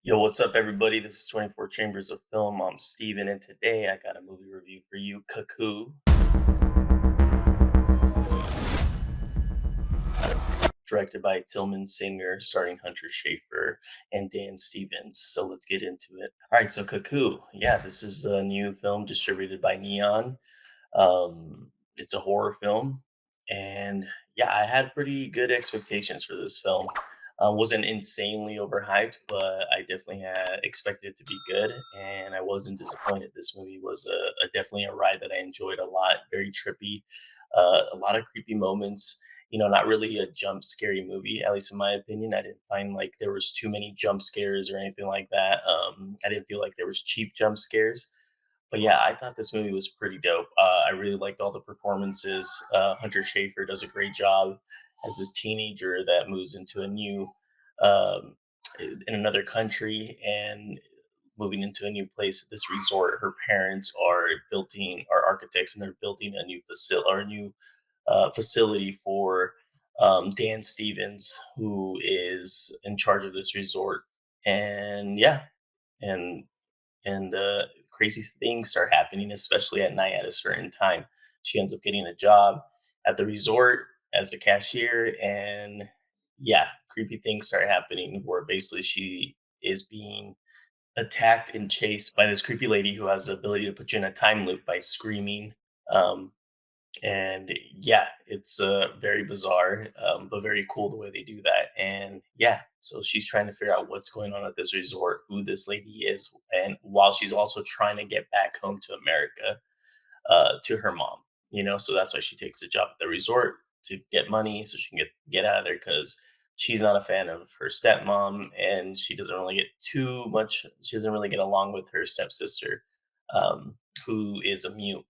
Yo, what's up, everybody? This is 24 Chambers of Film. I'm Steven, and today I got a movie review for you, Cuckoo, directed by Tilman Singer, starring Hunter Schafer and Dan Stevens. So let's get into it. All right, so Cuckoo, yeah, this is a new film distributed by Neon. It's a horror film, and yeah, I had pretty good expectations for this film. Wasn't insanely overhyped, but I definitely had expected it to be good, and I wasn't disappointed. This movie was definitely a ride that I enjoyed a lot. Very trippy, a lot of creepy moments. Not really a jump scary movie, at least in my opinion. I didn't find like there was too many jump scares or anything like that. I didn't feel like there was cheap jump scares, but yeah, I thought this movie was pretty dope. I really liked all the performances. Hunter Schafer does a great job as this teenager that moves into a new, um, in another country and moving into a new place at this resort. Her parents are architects, and they're building a new facility for Dan Stevens, who is in charge of this resort. And yeah, and crazy things start happening, especially at night at a certain time. She ends up getting a job at the resort as a cashier, and yeah, creepy things start happening where basically she is being attacked and chased by this creepy lady who has the ability to put you in a time loop by screaming. Um, and yeah, it's very bizarre, but very cool the way they do that. And yeah, so she's trying to figure out what's going on at this resort, who this lady is, and while she's also trying to get back home to America, to her mom. So that's why she takes a job at the resort to get money so she can get out of there, because she's not a fan of her stepmom, and she doesn't really get too much. She doesn't really get along with her stepsister, um, who is a mute.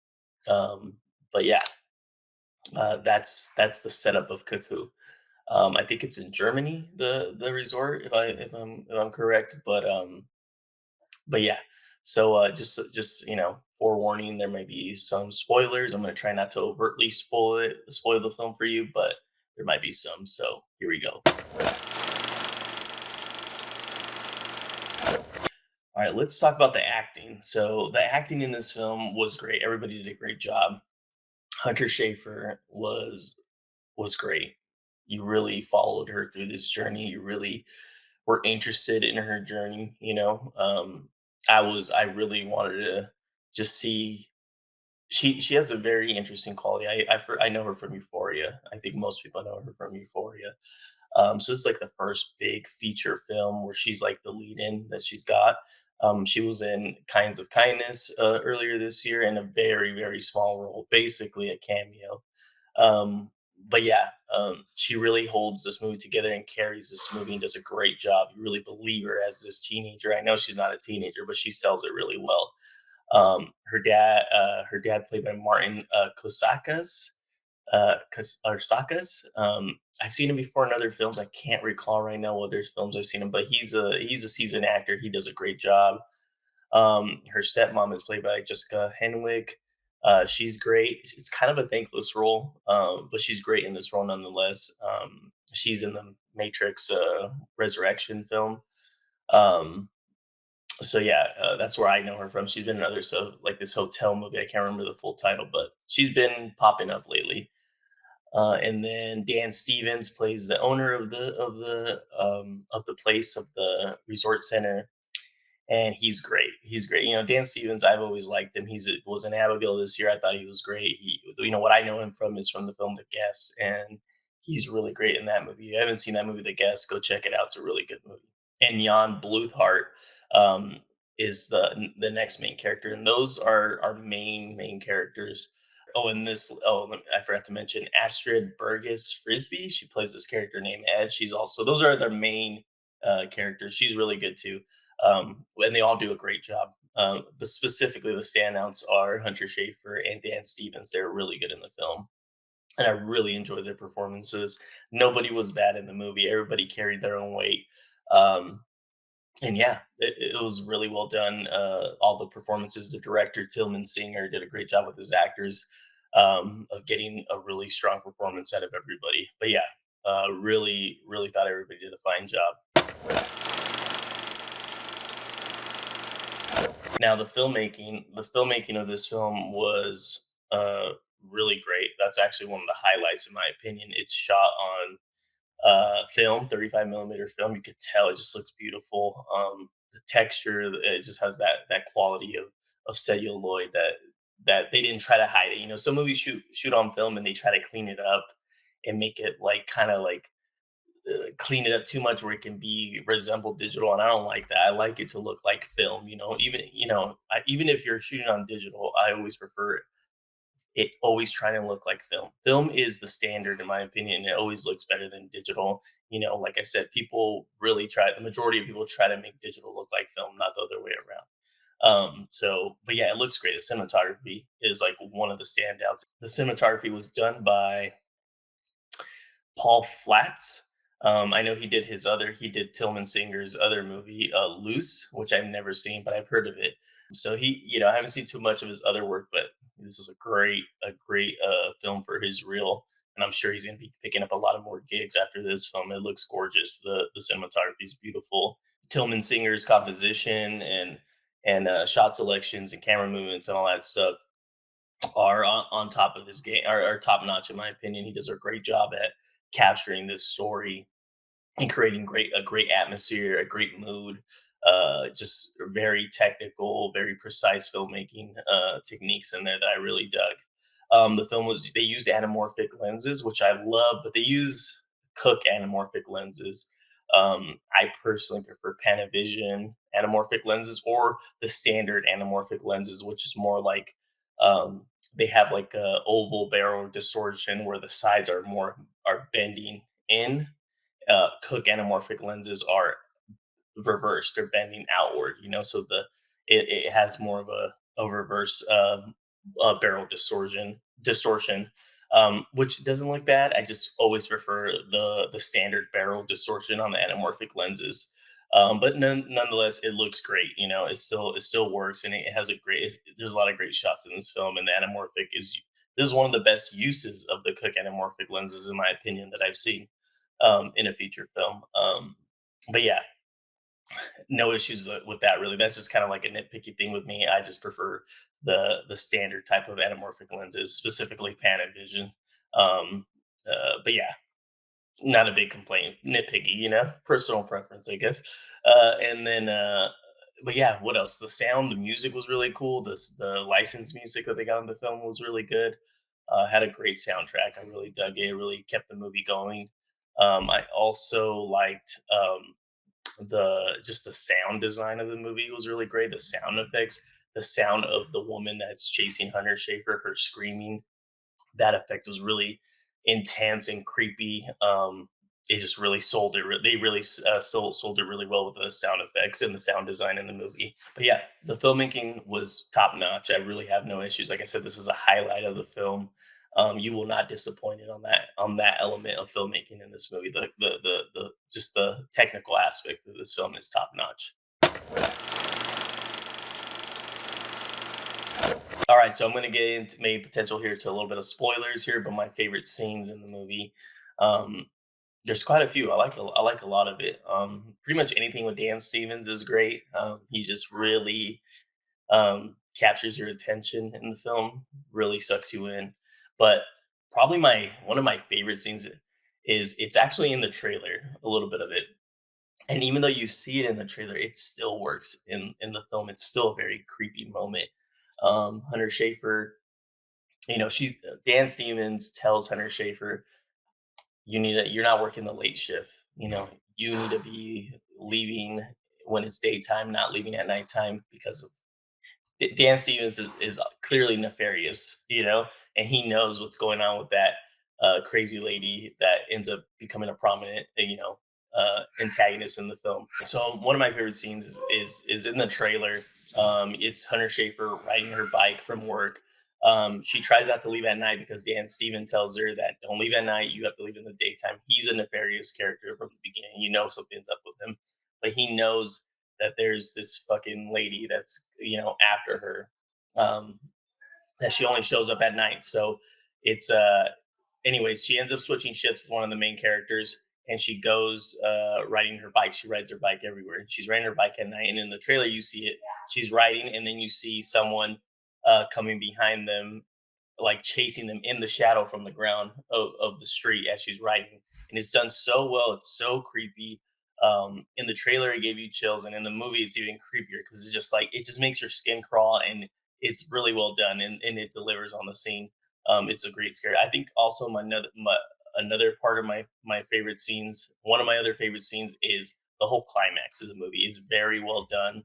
Um, but yeah, that's the setup of Cuckoo. I think it's in Germany, the resort, if I'm correct. But yeah. So just forewarning, there may be some spoilers. I'm gonna try not to overtly spoil the film for you, but there might be some. So here we go. All right, let's talk about the acting. So the acting in this film was great. Everybody did a great job. Hunter Schafer was great. You really followed her through this journey. You really were interested in her journey. I really wanted to just see. She has a very interesting quality. I know her from Euphoria. I think most people know her from Euphoria. So it's like the first big feature film where she's like the lead in that she's got. She was in Kinds of Kindness earlier this year in a very, very small role, basically a cameo. Um, but yeah, she really holds this movie together and carries this movie and does a great job. You really believe her as this teenager. I know she's not a teenager, but she sells it really well. Her dad played by Marton Csokas, or Sakas. I've seen him before in other films. I can't recall right now what other films I've seen him, but he's a seasoned actor. He does a great job. Her stepmom is played by Jessica Henwick. She's great. It's kind of a thankless role, but she's great in this role nonetheless. She's in the Matrix Resurrection film. Um, so yeah, that's where I know her from. She's been in other, so like this hotel movie. I can't remember the full title, but she's been popping up lately. And then Dan Stevens plays the owner of the place, of the resort center, and he's great. He's great. Dan Stevens. I've always liked him. Was in Abigail this year. I thought he was great. What I know him from is from the film The Guest, and he's really great in that movie. If you haven't seen that movie, The Guest, go check it out. It's a really good movie. And Jan Bluthardt um, is the next main character, and those are our main characters. Oh, and this. Oh, I forgot to mention Astrid Burgess Frisbee. She plays this character named Ed. She's also those are their main characters. She's really good too, and they all do a great job. But specifically, the standouts are Hunter Schafer and Dan Stevens. They're really good in the film, and I really enjoyed their performances. Nobody was bad in the movie. Everybody carried their own weight. Um, and yeah, it was really well done. All the performances, the director Tilman Singer did a great job with his actors, of getting a really strong performance out of everybody. But yeah, really, really thought everybody did a fine job. Now the filmmaking of this film was really great. That's actually one of the highlights in my opinion. It's shot on film, 35 millimeter film. You could tell it just looks beautiful. The texture, it just has that quality of celluloid that they didn't try to hide it. Some movies shoot on film and they try to clean it up and make it like kind of like clean it up too much where it can be resemble digital, and I don't like that. I like it to look like film. Even if you're shooting on digital, I always prefer it always trying to look like film. Film is the standard in my opinion. It always looks better than digital. Like I said, the majority of people try to make digital look like film, not the other way around. But yeah, it looks great. The cinematography is like one of the standouts. The cinematography was done by Paul Flats. I know he did Tilman Singer's other movie, Loose, which I've never seen, but I've heard of it. So I haven't seen too much of his other work, but this is a great film for his reel, and I'm sure he's going to be picking up a lot of more gigs after this film. It looks gorgeous. The cinematography is beautiful. Tilman Singer's composition and shot selections and camera movements and all that stuff are on top of his game, are top notch in my opinion. He does a great job at capturing this story and creating a great atmosphere, a great mood. Just very technical, very precise filmmaking techniques in there that I really dug. They used anamorphic lenses, which I love, but they use Cook anamorphic lenses. I personally prefer Panavision anamorphic lenses or the standard anamorphic lenses, which is more like um, they have like a oval barrel distortion where the sides are bending in. Cook anamorphic lenses are reverse; they're bending outward. So it has more of a reverse barrel distortion, which doesn't look bad. I just always prefer the standard barrel distortion on the anamorphic lenses. But nonetheless, it looks great. It still works, and it has there's a lot of great shots in this film, and the anamorphic is this is one of the best uses of the Cook anamorphic lenses, in my opinion, that I've seen in a feature film. But yeah, no issues with that really. That's just kind of like a nitpicky thing with me. I just prefer the standard type of anamorphic lenses, specifically Panavision. But yeah, not a big complaint. Nitpicky, personal preference, I guess. And then, but yeah, what else? The sound, the music was really cool. The licensed music that they got in the film was really good. Had a great soundtrack. I really dug it. It really kept the movie going. I also liked the sound design of the movie was really great. The sound effects, the sound of the woman that's chasing Hunter Schafer, her screaming, that effect was really intense and creepy. They just really sold it. They really sold it really well with the sound effects and the sound design in the movie. But yeah, the filmmaking was top notch. I really have no issues. Like I said, this is a highlight of the film. You will not disappointed on that element of filmmaking in this movie. The just the technical aspect of this film is top notch. All right, so I'm going to get into maybe potential here to a little bit of spoilers here, but my favorite scenes in the movie. Um, there's quite a few. I like a lot of it. Pretty much anything with Dan Stevens is great. He just really captures your attention in the film, really sucks you in. But probably my one of my favorite scenes is it's actually in the trailer, a little bit of it. And even though you see it in the trailer, it still works in the film. It's still a very creepy moment. Hunter Schafer, Dan Stevens tells Hunter Schafer, you're not working the late shift. You need to be leaving when it's daytime, not leaving at nighttime because of Dan Stevens is clearly nefarious, and he knows what's going on with that crazy lady that ends up becoming a prominent, antagonist in the film. So one of my favorite scenes is in the trailer. It's Hunter Schafer riding her bike from work. She tries not to leave at night because Dan Steven tells her that don't leave at night. You have to leave in the daytime. He's a nefarious character from the beginning. Something's up with him, but he knows that there's this fucking lady that's after her, um that she only shows up at night. So it's anyways, she ends up switching shifts with one of the main characters, and she goes riding her bike. She rides her bike everywhere. She's riding her bike at night, and in the trailer you see it, she's riding, and then you see someone coming behind them, like chasing them in the shadow from the ground of the street as she's riding. And it's done so well. It's so creepy. In the trailer, it gave you chills, and in the movie, it's even creepier because it's just like it just makes your skin crawl, and it's really well done, and it delivers on the scene. It's a great scare. I think also another part of my favorite scenes. One of my other favorite scenes is the whole climax of the movie. It's very well done,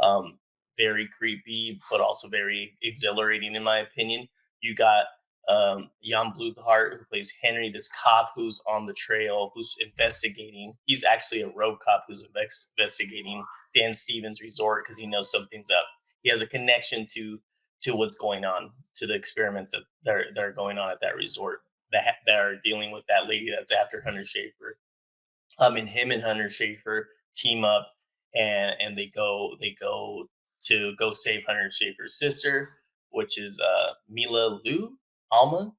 um, very creepy, but also very exhilarating, in my opinion. You got Jan Bluthardt, who plays Henry, this cop who's on the trail, who's investigating. He's actually a road cop who's investigating Dan Stevens' resort because he knows something's up. He has a connection to what's going on, to the experiments that are going on at that resort that are dealing with that lady that's after Hunter Schafer. And him and Hunter Schafer team up, and they go to go save Hunter Schafer's sister, which is Mila Lu Alma.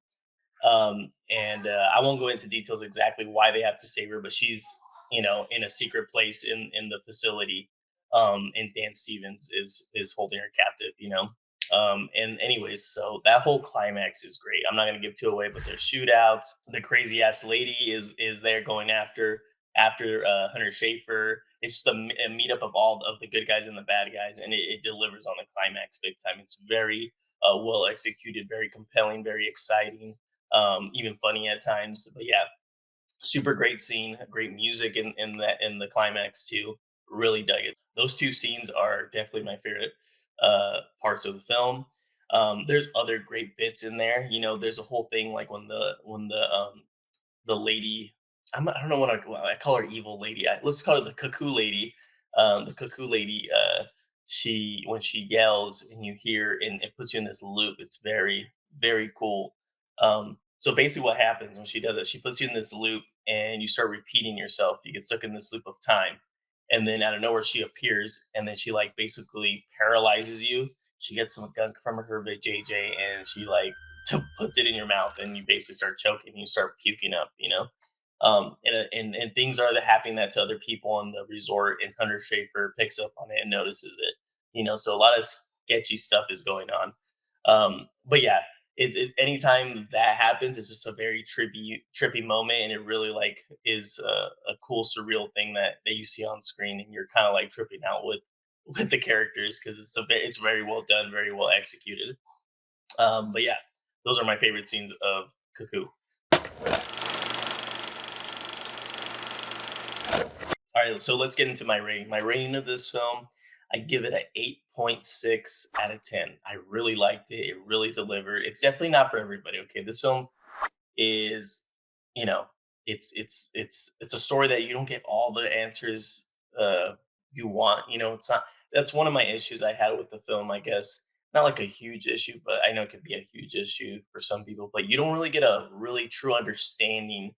And I won't go into details exactly why they have to save her, but she's in a secret place in the facility, and Dan Stevens is holding her captive. And anyways, so that whole climax is great. I'm not going to give too away, but there's shootouts. The crazy ass lady is there going after Hunter Schafer. It's just a meetup of all of the good guys and the bad guys, and it delivers on the climax big time. It's very well executed, very compelling, very exciting, even funny at times. But yeah, super great scene, great music in the climax too. Really dug it. Those two scenes are definitely my favorite parts of the film. There's other great bits in there. There's a whole thing like when the lady, I don't know what I call her, evil lady. Let's call her the Cuckoo lady. The Cuckoo lady, she when she yells and you hear, and it puts you in this loop. It's very very cool. So basically, what happens when she does it? She puts you in this loop, and you start repeating yourself. You get stuck in this loop of time, and then out of nowhere she appears, and then she like basically paralyzes you. She gets some gunk from her JJ, and she like puts it in your mouth, and you basically start choking, and you start puking up. And things are happening that to other people in the resort, and Hunter Schafer picks up on it and notices it. So a lot of sketchy stuff is going on. But yeah, anytime that happens, it's just a very trippy moment, and it really like is a cool surreal thing that you see on screen, and you're kind of like tripping out with the characters because it's very well done, very well executed. But yeah, those are my favorite scenes of Cuckoo. All right, so let's get into my rating. My rating of this film, I give it an 8.6 out of 10. I really liked it. It really delivered. It's definitely not for everybody. Okay, this film is, you know, it's a story that you don't get all the answers you want. It's not. That's one of my issues I had with the film. I guess not like a huge issue, but I know it could be a huge issue for some people. But you don't really get a really true understanding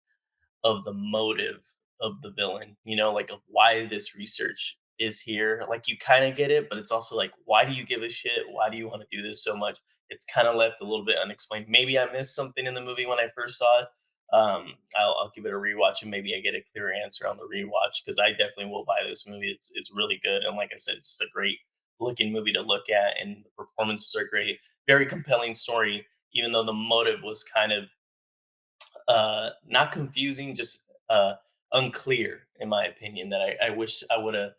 of the motive of the villain, like of why this research is here. Like you kind of get it, but it's also like, why do you give a shit? Why do you want to do this so much? It's kind of left a little bit unexplained. Maybe I missed something in the movie when I first saw it. I'll give it a rewatch, and maybe I get a clear answer on the rewatch because I definitely will buy this movie. It's really good, and like I said, it's just a great looking movie to look at, and the performances are great. Very compelling story, even though the motive was kind of not confusing, just unclear in my opinion. That I wish I would have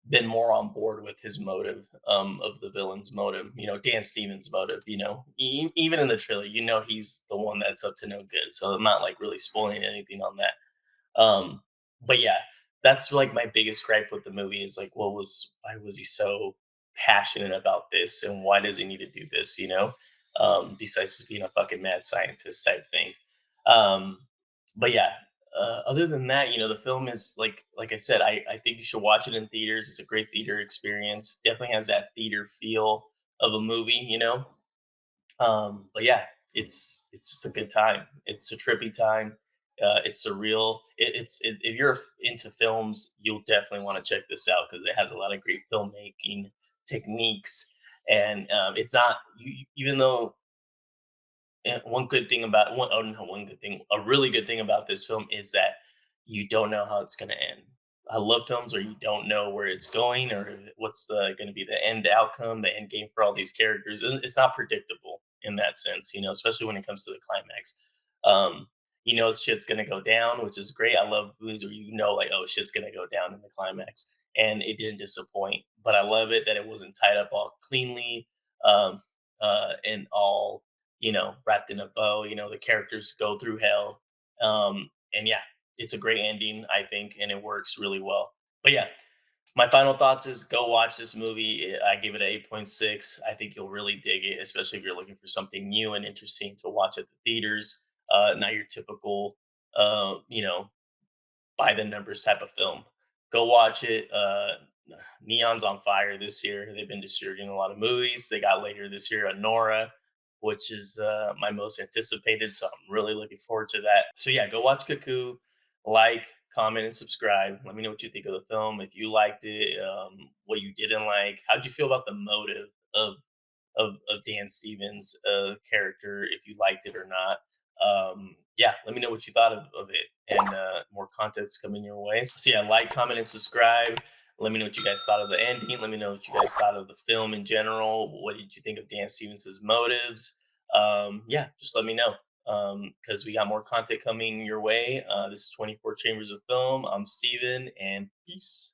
been more on board with his motive, of the villain's motive. Dan Stevens' motive. Even in the trailer, he's the one that's up to no good. So I'm not like really spoiling anything on that. But yeah, that's like my biggest gripe with the movie is like, why was he so passionate about this, and why does he need to do this? Besides just being a fucking mad scientist type thing. Um, but yeah, other than that, the film is like I said, I think you should watch it in theaters. It's a great theater experience. Definitely has that theater feel of a movie. But yeah, it's just a good time. It's a trippy time. It's surreal. If you're into films, you'll definitely want to check this out because it has a lot of great filmmaking techniques. And it's not even though one good thing about one good thing, a really good thing about this film is that you don't know how it's going to end. I love films where you don't know where it's going or what's the going to be the end outcome, the end game for all these characters. It's not predictable in that sense, especially when it comes to the climax. Um, shit's gonna go down, which is great. I love movies where like, oh, shit's gonna go down in the climax, and it didn't disappoint. But I love it that it wasn't tied up all cleanly, um, and all wrapped in a bow. The characters go through hell, and yeah, it's a great ending, I think, and it works really well. But yeah, my final thoughts is go watch this movie. I give it an 8.6. I think you'll really dig it, especially if you're looking for something new and interesting to watch at the theaters. Not your typical, uh, you know, by the numbers type of film. Go watch it. Neon's on fire this year. They've been distributing a lot of movies. They got later this year Nora, which is my most anticipated. So I'm really looking forward to that. So yeah, go watch Cuckoo, like, comment, and subscribe. Let me know what you think of the film. If you liked it, what you didn't like. How'd you feel about the motive of Dan Stevens' character, if you liked it or not. Yeah, let me know what you thought of it, and more content's coming your way. So yeah, like, comment, and subscribe. Let me know what you guys thought of the ending. Let me know what you guys thought of the film in general. What did you think of Dan Stevens' motives? Yeah, just let me know because we got more content coming your way. This is 24 Chambers of Film. I'm Steven, and peace.